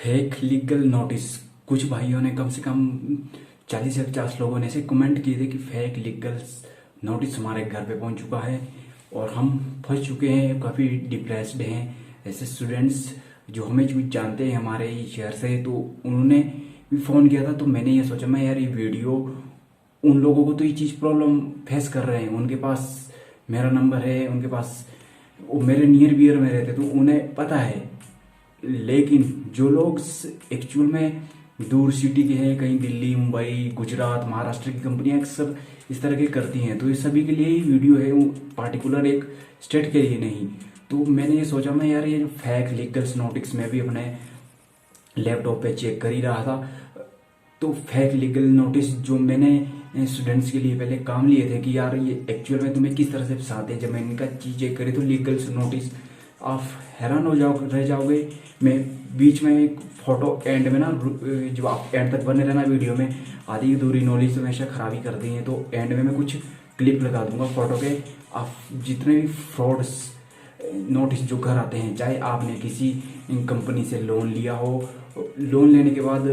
Fake legal notice. कुछ भाइयों ने कम से कम 40 या 50 लोगों ने ऐसे कमेंट किए थे कि फेक लीगल नोटिस हमारे घर पे पहुंच चुका है और हम फंस चुके हैं, काफ़ी डिप्रेस्ड हैं। ऐसे स्टूडेंट्स जो हमें जो जानते हैं हमारे ही शहर से, तो उन्होंने भी फ़ोन किया था। तो मैंने ये सोचा मैं यार ये वीडियो उन लोगों को तो ये चीज़ प्रॉब्लम फेस कर रहे हैं, उनके पास मेरा नंबर है, उनके पास वो मेरे नियर बियर में रहते तो उन्हें पता है। लेकिन जो लोग एक्चुअल में दूर सिटी के हैं, कहीं दिल्ली, मुंबई, गुजरात, महाराष्ट्र की कंपनियां अक्सर इस तरह की करती हैं, तो ये सभी के लिए ही वीडियो है, वो पार्टिकुलर एक स्टेट के लिए नहीं। तो मैंने ये सोचा मैं यार ये जो फेक लीगल्स नोटिस मैं भी अपने लैपटॉप पे चेक कर ही रहा था। तो फेक लीगल नोटिस जो मैंने स्टूडेंट्स के लिए पहले काम लिए थे कि यार ये एक्चुअल में तुम्हें किस तरह से फंसाते हैं, जब मैंने इनका चीज़ चेक करी तो लीगल नोटिस आप हैरान हो रह जाओगे। मैं बीच में एक फोटो एंड में ना, जब आप एंड तक बने रहना वीडियो में, आधी अधूरी नॉलेज तो हमेशा खराबी कर दी है, तो एंड में मैं कुछ क्लिप लगा दूंगा फोटो के। आप जितने भी फ्रॉड्स नोटिस जो घर आते हैं, चाहे आपने किसी कंपनी से लोन लिया हो, लोन लेने के बाद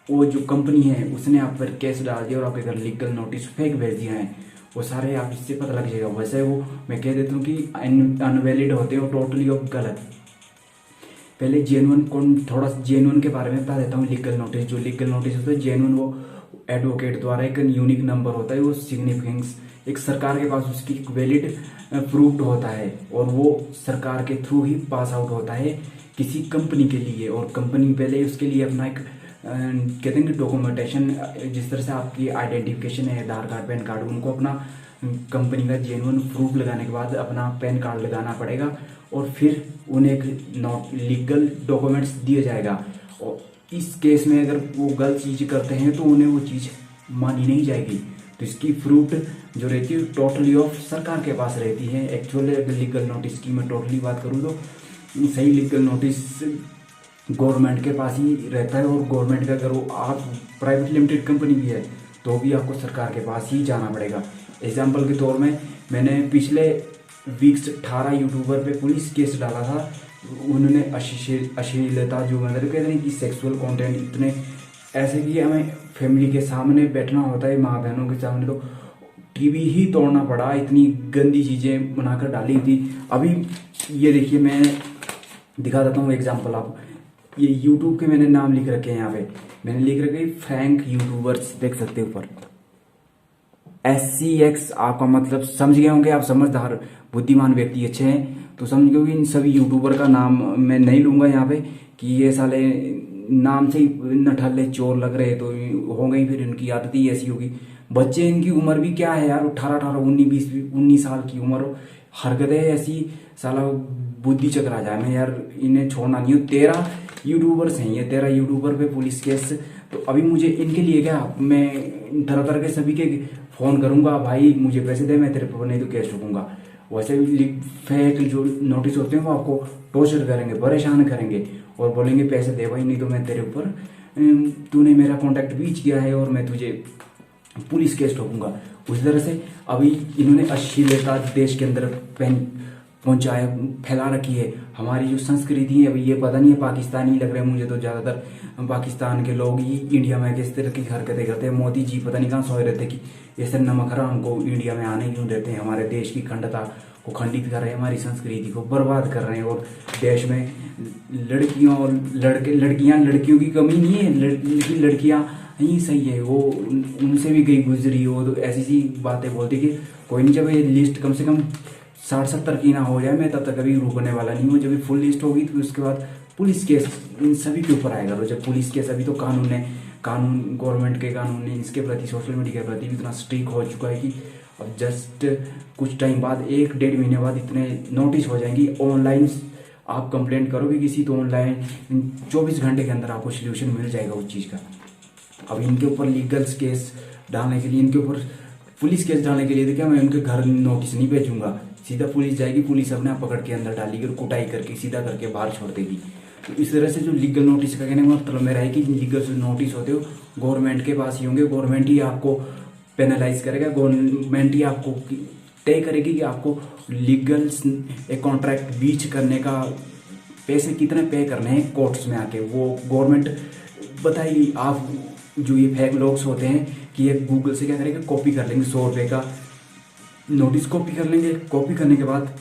वो जो कंपनी है उसने आप पर केस डाल दिया और आपके घर लीगल नोटिस फेक भेज दिया है, वो सारे आप इससे पता लग जाएगा। वैसे वो मैं कह देता हूँ कि अनवैलिड होते हैं, टोटली और गलत। पहले जेन्युइन कौन, थोड़ा जेन्युइन के बारे में बता देता हूँ। लीगल नोटिस, जो लीगल नोटिस होता है जेन्युइन, वो एडवोकेट द्वारा एक यूनिक नंबर होता है, वो सिग्निफिकेंस एक सरकार के पास उसकी एक वैलिड प्रूफ्ड होता है और वो सरकार के थ्रू ही पास आउट होता है किसी कंपनी के लिए। और कंपनी पहले उसके लिए अपना एक कहते हैं कि डॉक्यूमेंटेशन, जिस तरह से आपकी आइडेंटिफिकेशन है, आधार कार्ड, पैन कार्ड, उनको अपना कंपनी का जेन्युइन प्रूफ लगाने के बाद अपना पैन कार्ड लगाना पड़ेगा और फिर उन्हें एक लीगल डॉक्यूमेंट्स दिया जाएगा। और इस केस में अगर वो गलत चीज़ करते हैं तो उन्हें वो चीज़ मानी नहीं जाएगी। तो इसकी फ्रूट जो रहती है टोटली ऑफ सरकार के पास रहती है। एक्चुअल लीगल नोटिस की मैं टोटली बात करूँ तो सही लीगल नोटिस गवर्नमेंट के पास ही रहता है, और गवर्नमेंट का अगर वो आप प्राइवेट लिमिटेड कंपनी भी है तो भी आपको सरकार के पास ही जाना पड़ेगा। एग्जाम्पल के तौर में मैंने पिछले वीक्स 18 यूट्यूबर पे पुलिस केस डाला था। उन्होंने अश्लीलता, जो मतलब कहते हैं कि सेक्सुअल कंटेंट इतने ऐसे कि हमें फैमिली के सामने बैठना होता है, माँ बहनों के सामने, तो टीवी ही तोड़ना पड़ा, इतनी गंदी चीज़ें बनाकर डाली थी। अभी ये देखिए, मैं दिखा देता हूँ एग्जाम्पल। आप ये यूट्यूब के मैंने नाम लिख रखे हैं, यहाँ पे मैंने लिख रखे फ्रैंक यूट्यूबर्स, देख सकते हैं ऊपर SCX। आपका मतलब समझ गए होंगे, आप समझदार बुद्धिमान व्यक्ति अच्छे हैं तो समझ गए इन सभी यूट्यूबर का नाम मैं नहीं लूंगा यहाँ पे कि ये साले नाम से ही नठल्ले चोर लग रहे तो होंगे ही, फिर इनकी आदत ही ऐसी होगी। बच्चे, इनकी उम्र भी क्या है यार, 18 19 साल की उम्र हो, हरकतें ऐसी, साला बुद्धि चकरा जाए। मैं यार इन्हें छोड़ना नहीं हूँ। 13 यूट्यूबर्स हैं ये, 13 यूट्यूबर पे पुलिस केस। तो अभी मुझे इनके लिए क्या, मैं तरह तरह के सभी के फोन करूंगा, भाई मुझे पैसे दे, मैं तेरे पर नहीं तो केस ठोकूंगा। वैसे फेक जो नोटिस होते हैं वो आपको टॉर्चर करेंगे, परेशान करेंगे और बोलेंगे पैसे दे भाई, नहीं तो मैं तेरे ऊपर, तूने मेरा कॉन्टैक्ट बीच किया है और मैं तुझे पुलिस केस ठोकूंगा। उसी तरह से अभी इन्होंने अश्लीलता देश के अंदर पहुंचाया, फैला रखी है। हमारी जो संस्कृति है, अभी ये पता नहीं है पाकिस्तानी लग रहे हैं मुझे तो ज़्यादातर पाकिस्तान के लोग ही इंडिया में किस तरह की हरकतें करते हैं। मोदी जी पता नहीं कहाँ सोए रहते कि ऐसे नमक हराम को इंडिया में आने क्यों देते हैं, हमारे देश की खंडता को खंडित कर रहे हैं, हमारी संस्कृति को बर्बाद कर रहे हैं। और देश में लड़कियों और लड़कियों की कमी नहीं है, लड़कियां ही सही है, वो उनसे भी गई गुजरी हो तो ऐसी सी बातें बोलती कि कोई नहीं, जब ये लिस्ट कम से कम 60-70 की ना हो जाए, मैं तब तक कभी रुकने वाला नहीं हूँ। जब ये फुल लिस्ट होगी तो उसके बाद पुलिस केस इन सभी के ऊपर आएगा। तो जब पुलिस केस, अभी तो कानून गवर्नमेंट के कानून ने इसके प्रति, सोशल मीडिया के प्रति भी इतना स्ट्रिक्ट हो चुका है कि अब जस्ट कुछ टाइम बाद, 1-1.5 महीने बाद इतने नोटिस हो जाएंगी। ऑनलाइन आप कंप्लेंट करोगे किसी तो ऑनलाइन 24 घंटे के अंदर आपको सोल्यूशन मिल जाएगा उस चीज़ का। अब इनके ऊपर लीगल्स केस डालने के लिए, इनके ऊपर पुलिस केस डालने के लिए देखिए, मैं उनके घर नोटिस नहीं भेजूंगा, सीधा पुलिस जाएगी, पुलिस अपने आप पकड़ के अंदर डालेगी और कुटाई करके सीधा करके बाहर छोड़ देगी। तो इस तरह से जो लीगल नोटिस का कहने का मतलब मेरा है कि लीगल जो नोटिस होते हो गवर्नमेंट के पास ही होंगे, गवर्नमेंट ही आपको पेनलाइज करेगा, गवर्नमेंट ही आपको तय करेगी कि आपको लीगल एक कॉन्ट्रैक्ट बीच करने का पैसे कितने पे करने हैं कोर्ट्स में आके, वो गवर्नमेंट बताइए। आप जो ये फेक लोग होते हैं कि ये गूगल से क्या करेंगे, कॉपी कर लेंगे 100 रुपये का नोटिस, कॉपी कर लेंगे, कॉपी करने के बाद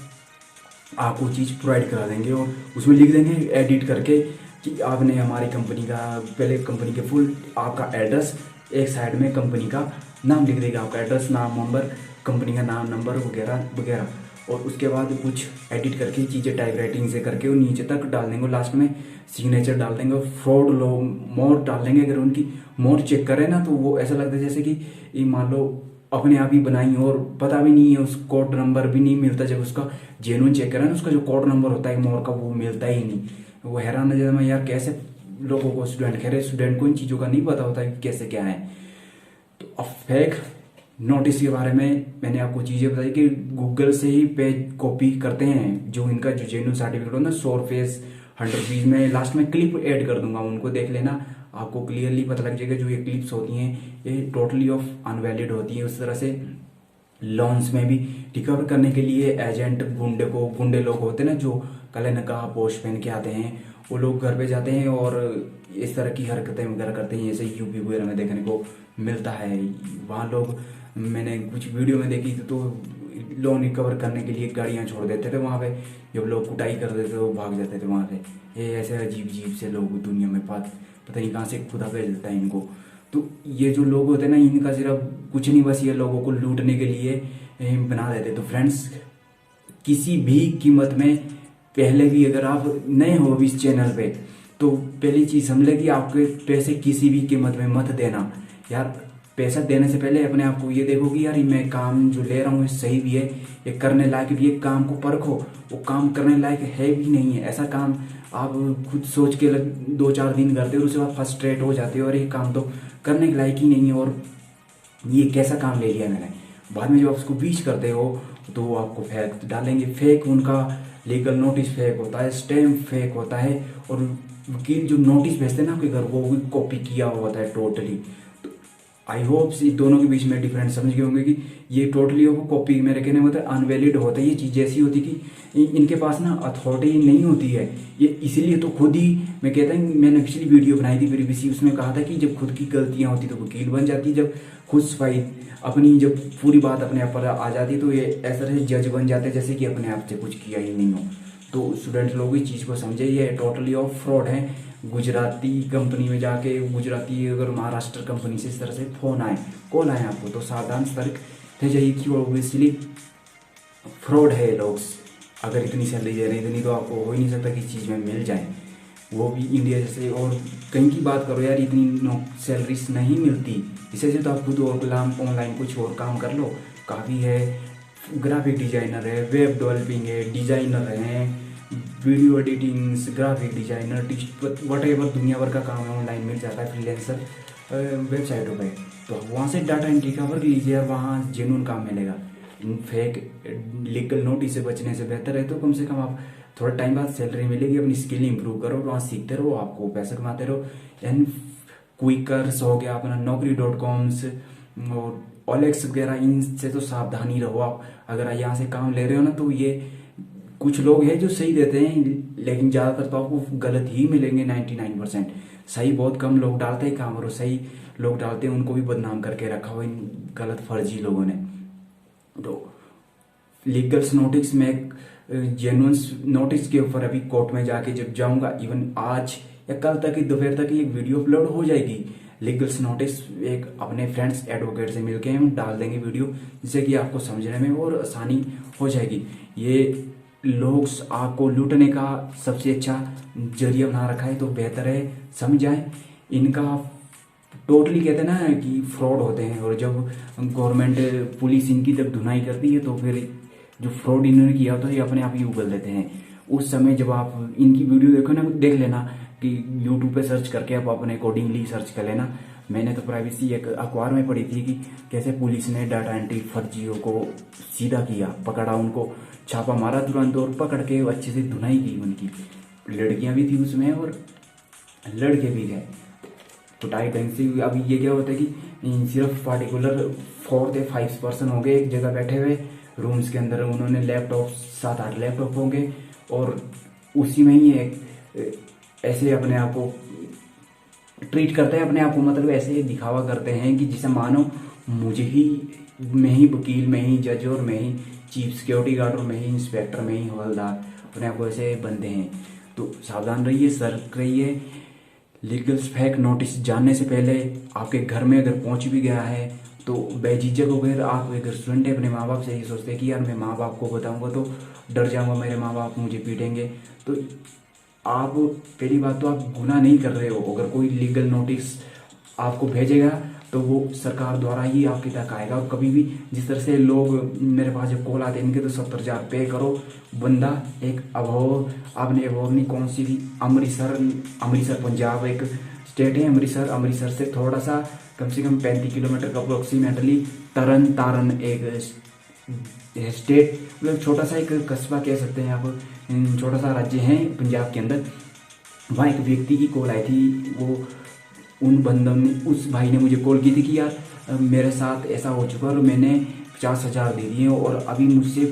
आपको चीज़ प्रोवाइड करा देंगे और उसमें लिख देंगे एडिट करके कि आपने हमारी कंपनी का, पहले कंपनी के फुल आपका एड्रेस, एक साइड में कंपनी का नाम लिख देगा, आपका एड्रेस, नाम, नंबर, कंपनी का नाम, नंबर वगैरह वगैरह, और उसके बाद कुछ एडिट करके चीज़ें टाइप राइटिंग से करके वो नीचे तक डाल देंगे, लास्ट में सिग्नेचर डाल देंगे। फ्रॉड लोग मोर डाल देंगे, अगर उनकी मोर चेक करें ना तो वो ऐसा लगता है जैसे कि ये मान लो अपने आप ही बनाई और पता भी नहीं है, उस कोड नंबर भी नहीं मिलता। जब उसका जेन्युइन चेक करें ना, उसका जो कोड नंबर होता है मोर का वो मिलता ही नहीं। वो हैरान है मैं, यार कैसे लोगों को, स्टूडेंट कह रहे, स्टूडेंट को इन चीज़ों का नहीं पता होता है कि कैसे क्या है। तो अब फेक नोटिस के बारे में मैंने आपको चीज़ें बताई कि गूगल से ही पेज कॉपी करते हैं, जो इनका जो जेन्युइन सर्टिफिकेट होता है 100 रुपीज़ 100 रुपीज़ में लास्ट में क्लिप ऐड कर दूंगा, उनको देख लेना, आपको क्लियरली पता लग जाएगा। जो ये क्लिप्स होती हैं ये टोटली ऑफ अनवैलिड होती हैं। उस तरह से लोन्स में भी रिकवर करने के लिए एजेंट गुंडे लोग होते हैं ना, जो काले नकाब पोस्ट पहन के आते हैं, वो लोग घर पे जाते हैं और इस तरह की हरकतें वगैरह करते हैं, जैसे यूपी वगैरह में देखने को मिलता है। वहाँ लोग, मैंने कुछ वीडियो में देखी थी, तो लोन रिकवर करने के लिए गाड़ियाँ छोड़ देते थे वहाँ पे, जब लोग कुटाई कर देते थे वो भाग जाते थे वहाँ से। ये ऐसे अजीब अजीब से लोग दुनिया में पता नहीं कहाँ से खुदा भेज देता है इनको। तो ये जो लोग होते हैं ना, इनका सिर्फ कुछ नहीं, बस ये लोगों को लूटने के लिए बना देते। तो फ्रेंड्स, किसी भी कीमत में, पहले भी अगर आप नए हो इस चैनल पे, तो पहली चीज़ समझ लें कि आपके पैसे किसी भी कीमत में मत देना। यार पैसा देने से पहले अपने आप को ये देखो कि यार मैं काम जो ले रहा हूँ सही भी है, ये करने लायक भी है, काम को परखो, वो काम करने लायक है भी नहीं है। ऐसा काम आप खुद सोच के 2-4 दिन करते हो, उसके बाद फ्रस्ट्रेट हो जाते हो और ये काम तो करने के लायक ही नहीं है, और ये कैसा काम ले लिया मैंने। बाद में जब आप उसको बीच करते हो तो वो आपको फेक डालेंगे। फेक उनका लीगल नोटिस फेक होता है, स्टैम्प फेक होता है, और वकील जो नोटिस भेजते हैं ना आपके घर, वो भी कॉपी किया हुआ होता है टोटली। तो आई होप इस दोनों के बीच में डिफरेंस समझ गए होंगे कि ये टोटली वो कॉपी, मेरे कहने में मतलब अनवैलिड होता है। ये चीज़ ऐसी होती कि इनके पास ना अथॉरिटी नहीं होती है, ये इसीलिए तो खुद ही, मैं कहता हूँ, मैंने पिछली वीडियो बनाई थी प्रीवियसली, उसमें कहा था कि जब खुद की गलतियाँ होती तो वकील बन जाती, जब खुद सफाई अपनी, जब पूरी बात अपने आप पर आ जाती तो ये ऐसा से जज बन जाते जैसे कि अपने आप से कुछ किया ही नहीं हो। तो स्टूडेंट लोग इस चीज़ को समझे, ये टोटली ऑफ फ्रॉड है। गुजराती कंपनी में जाके, गुजराती अगर महाराष्ट्र कंपनी से इस तरह से फ़ोन आए, कॉल आए आपको, तो सावधान सतर्क रह जाइए कि ऑब्वियसली फ्रॉड है लोग। अगर इतनी सैलरी दे रहे हैं, इतनी तो आपको हो ही नहीं सकता कि इस चीज़ में मिल जाए, वो भी इंडिया जैसे। और कहीं की बात करो यार, इतनी सैलरीज नहीं मिलती, इससे तो आप खुद और ऑनलाइन कुछ और काम कर लो, काफ़ी है। ग्राफिक डिजाइनर है, वेब डेवलपिंग है, डिजाइनर हैं, video editing, graphic designer, what दुनिया भर का काम है, ऑनलाइन मिल जाता है फ्रीलांसर वेबसाइटों पे। तो वहाँ से डाटा एंट्री का वर्क लीजिए और वहाँ जेन्युइन काम मिलेगा। फेक लीगल नोटिस से बचने से बेहतर है तो कम से कम आप थोड़ा टाइम बाद सैलरी मिलेगी, अपनी स्किल इंप्रूव करो, वहाँ सीखते रहो, आपको पैसा कमाते रहो। एंड क्विकर्स हो गया, अपना Naukri.coms और OLX वगैरह, इनसे तो सावधानी रहो आप। अगर यहाँ से काम ले रहे हो ना, तो ये कुछ लोग हैं जो सही देते हैं, लेकिन ज़्यादातर तो आपको गलत ही मिलेंगे। 99% सही बहुत कम लोग डालते हैं काम, और सही लोग डालते हैं उनको भी बदनाम करके रखा हुआ इन गलत फर्जी लोगों ने। तो लीगल नोटिस में, जेन्युइन नोटिस के ऊपर अभी कोर्ट में जाके जब जाऊंगा, इवन आज या कल तक ही दोपहर तक ही एक वीडियो अपलोड हो जाएगी। लीगल नोटिस एक अपने फ्रेंड्स एडवोकेट से मिलके हम डाल देंगे वीडियो, जिससे कि आपको समझने में और आसानी हो जाएगी। ये लोग आपको लूटने का सबसे अच्छा जरिया बना रखा है, तो बेहतर है समझ जाए। इनका टोटली कहते हैं ना कि फ्रॉड होते हैं, और जब गवर्नमेंट पुलिस इनकी जब धुनाई करती है तो फिर जो फ्रॉड इन्होंने किया होता है ये अपने आप ही उगल देते हैं। उस समय जब आप इनकी वीडियो देखो ना, देख लेना कि यूट्यूब पे सर्च करके आप अपने अकॉर्डिंगली सर्च कर लेना। मैंने तो प्राइवेसी एक अखबार में पढ़ी थी कि कैसे पुलिस ने डाटा एंट्री फर्जियों को सीधा किया, पकड़ा, उनको छापा मारा तुरंत और पकड़ के अच्छे से धुनाई की उनकी। लड़कियां भी थी उसमें और लड़के भी थे, कुटाई ढंग से। अभी ये क्या होता है कि सिर्फ पार्टिकुलर 4 से 5 पर्सन हो गए एक जगह बैठे हुए रूम्स के अंदर, उन्होंने लैपटॉप 7-8 लैपटॉप होंगे और उसी में ही ऐसे अपने आप को ट्रीट करते हैं, अपने आप को मतलब ऐसे दिखावा करते हैं कि जिसे मानो मुझे ही, मैं ही वकील, मैं ही जज और मैं ही चीफ सिक्योरिटी गार्ड और मैं ही इंस्पेक्टर, मैं ही हवलदार, अपने आप को ऐसे बनते हैं। तो सावधान रहिए, सतर्क रहिए। लीगल फेक नोटिस जानने से पहले आपके घर में अगर पहुंच भी गया है तो बेझिझक होकर आप एक स्टूडेंट है, अपने माँ बाप से यही सोचते हैं कि यार मैं माँ बाप को बताऊंगा तो डर जाऊंगा, मेरे माँ बाप मुझे पीटेंगे। तो आप पहली बात तो आप गुनाह नहीं कर रहे हो। अगर कोई लीगल नोटिस आपको भेजेगा तो वो सरकार द्वारा ही आपके तक आएगा। और कभी भी जिस तरह से लोग मेरे पास जब कॉल आते हैं इनके तो 70,000 पे करो, बंदा एक अभोर, आपने अभोर नहीं कौन सी भी, अमृतसर पंजाब एक स्टेट है, अमृतसर से थोड़ा सा कम से कम 35 किलोमीटर का अप्रोक्सीमेटली तरन तारण एक स्टेट, मतलब छोटा सा एक कस्बा कह सकते हैं आप, छोटा सा राज्य है पंजाब के अंदर। वहाँ एक व्यक्ति की कॉल आई थी, वो उन बंदों ने, उस भाई ने मुझे कॉल की थी कि यार मेरे साथ ऐसा हो चुका और मैंने 50,000 दे दिए और अभी मुझसे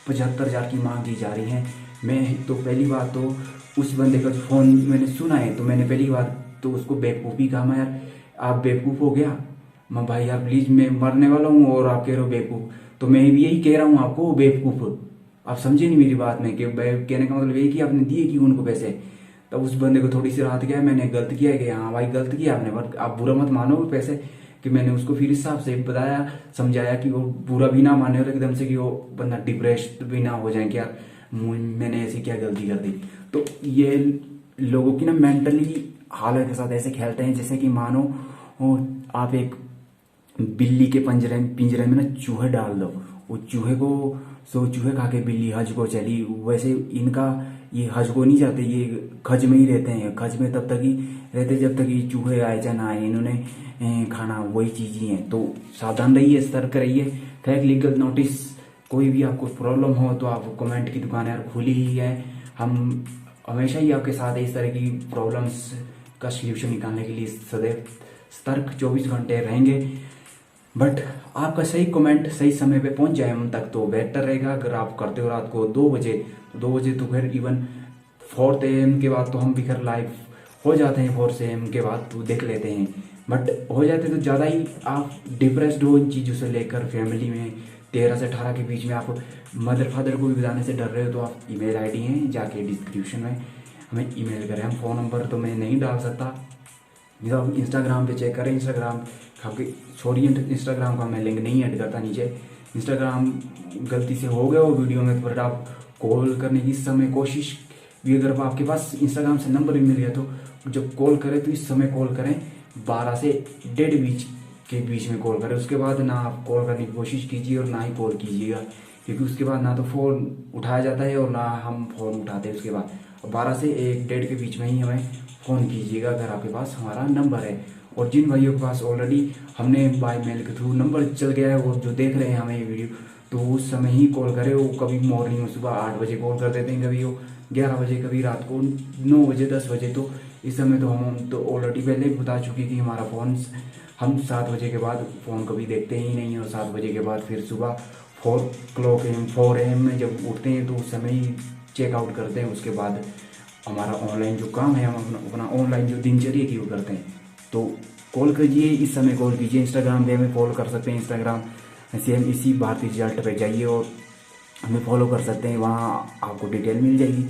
75,000 की मांग की जा रही है। मैं तो पहली बात तो उस बंदे का जो फ़ोन मैंने सुना है तो मैंने पहली बात तो उसको बेवकूफ़ी कहा। मैं यार आप बेवकूफ़ हो गया, मैं भाई यार प्लीज़ मैं मरने वाला हूँ और आप कह रहे हो बेवकूफ़, तो मैं भी यही कह रहा हूँ आपको बेवकूफ़। आप समझे नहीं मेरी बात में कि कहने का मतलब यही कि आपने दिए क्यों उनको पैसे। तब उस बंदे को थोड़ी सी राहत गया, मैंने गलत किया है कि हाँ भाई गलत किया आपने, बट आप बुरा मत मानो पैसे, कि मैंने उसको फिर इस हिसाब से बताया समझाया कि वो बुरा भी ना माने और एकदम से कि वो बंदा डिप्रेस्ड भी ना हो जाए कि यार मैंने ऐसी क्या गलती कर दी। तो ये लोगों की ना मेंटली हालत के साथ ऐसे खेलते हैं जैसे कि मानो आप एक बिल्ली के पिंजरे में ना चूहे डाल दो, वो चूहे को चूहे खा के बिल्ली हज को चली, वैसे इनका ये हज को नहीं जाते, ये खज में ही रहते हैं। खज में तब तक ही रहते जब तक ये चूहे आए चाहे ना आए, इन्होंने खाना वही चीज ही है। तो सावधान रहिए, सतर्क रहिए। फेक लीगल नोटिस कोई भी आपको प्रॉब्लम हो तो आप कमेंट की दुकान यार खुली ही है, हम हमेशा ही आपके साथ इस तरह की प्रॉब्लम्स का सल्यूशन निकालने के लिए सदैव सतर्क 24 घंटे रहेंगे। बट आपका सही कमेंट सही समय पे पहुंच जाए हम तक तो बेहतर रहेगा। अगर आप करते हो रात को 2 बजे तो फिर इवन 4 AM के बाद तो हम भी खैर लाइव हो जाते हैं, 4 AM के बाद तो देख लेते हैं। बट हो जाते तो ज़्यादा ही आप डिप्रेस्ड हो इन चीज़ों से लेकर, फैमिली में 13 से 18 के बीच में आप मदर फादर को भी बताने से डर रहे हो तो आप ईमेल आईडी है जाके डिस्क्रिप्शन में हमें ईमेल करें। हम फ़ोन नंबर तो मैं नहीं डाल सकता, जब आप इंस्टाग्राम पे चेक करें, इंस्टाग्राम आपके छोड़िए, इंस्टाग्राम का मैं लिंक नहीं ऐड करता नीचे। इंस्टाग्राम गलती से हो गया वो वीडियो में, पर आप कॉल करने की समय कोशिश भी, अगर आपके पास इंस्टाग्राम से नंबर भी मिल गया तो जब कॉल करें तो इस समय कॉल करें 12 से 1:30 के बीच में कॉल करें। उसके बाद ना आप कॉल करने की कोशिश कीजिए और ना ही कॉल कीजिएगा, क्योंकि उसके बाद ना तो फ़ोन उठाया जाता है और ना हम फ़ोन उठाते हैं। उसके बाद 12 से 1-1:30 के बीच में ही हमें फ़ोन कीजिएगा अगर आपके पास हमारा नंबर है। और जिन भाइयों के पास ऑलरेडी हमने बाय मेल के थ्रू नंबर चल गया है और जो देख रहे हैं हमें ये वीडियो, तो उस समय ही कॉल करें। वो कभी मॉर्निंग में सुबह 8 बजे कॉल कर देते हैं, कभी वो 11 बजे, कभी रात को 9 बजे 10 बजे। तो इस समय तो हम तो ऑलरेडी पहले ही बता चुके कि हमारा फ़ोन, हम 7 बजे के बाद फ़ोन कभी देखते ही नहीं है और 7 बजे के बाद फिर सुबह 4 AM में जब उठते हैं तो उस समय ही चेकआउट करते हैं। उसके बाद हमारा ऑनलाइन जो काम है हम अपना ऑनलाइन जो दिनचर्या की वो करते हैं। तो कॉल कीजिए, इस समय कॉल कीजिए। इंस्टाग्राम पे हमें फॉलो कर सकते हैं, इंस्टाग्राम सेम इसी भारतीय रिजल्ट पे जाइए और हमें फॉलो कर सकते हैं, वहाँ आपको डिटेल मिल जाएगी।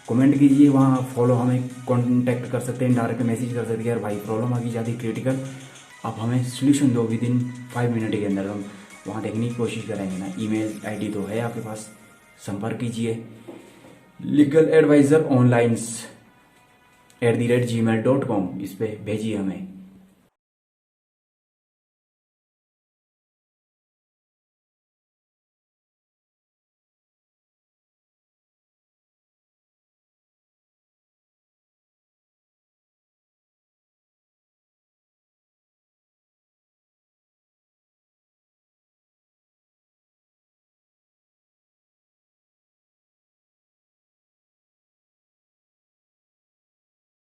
कमेंट कीजिए, वहाँ फॉलो हमें कांटेक्ट कर सकते हैं, डायरेक्ट मैसेज कर सकते हैं यार भाई प्रॉब्लम आ गई ज़्यादा क्रिटिकल, आप हमें सोल्यूशन दो विदिन 5 मिनट के अंदर। हम वहाँ देखने की कोशिश करेंगे ना। ईमेल आईडी तो है आपके पास, संपर्क कीजिए। लीगल एडवाइज़र ऑनलाइन @gmail.com इस पर भेजिए हमें।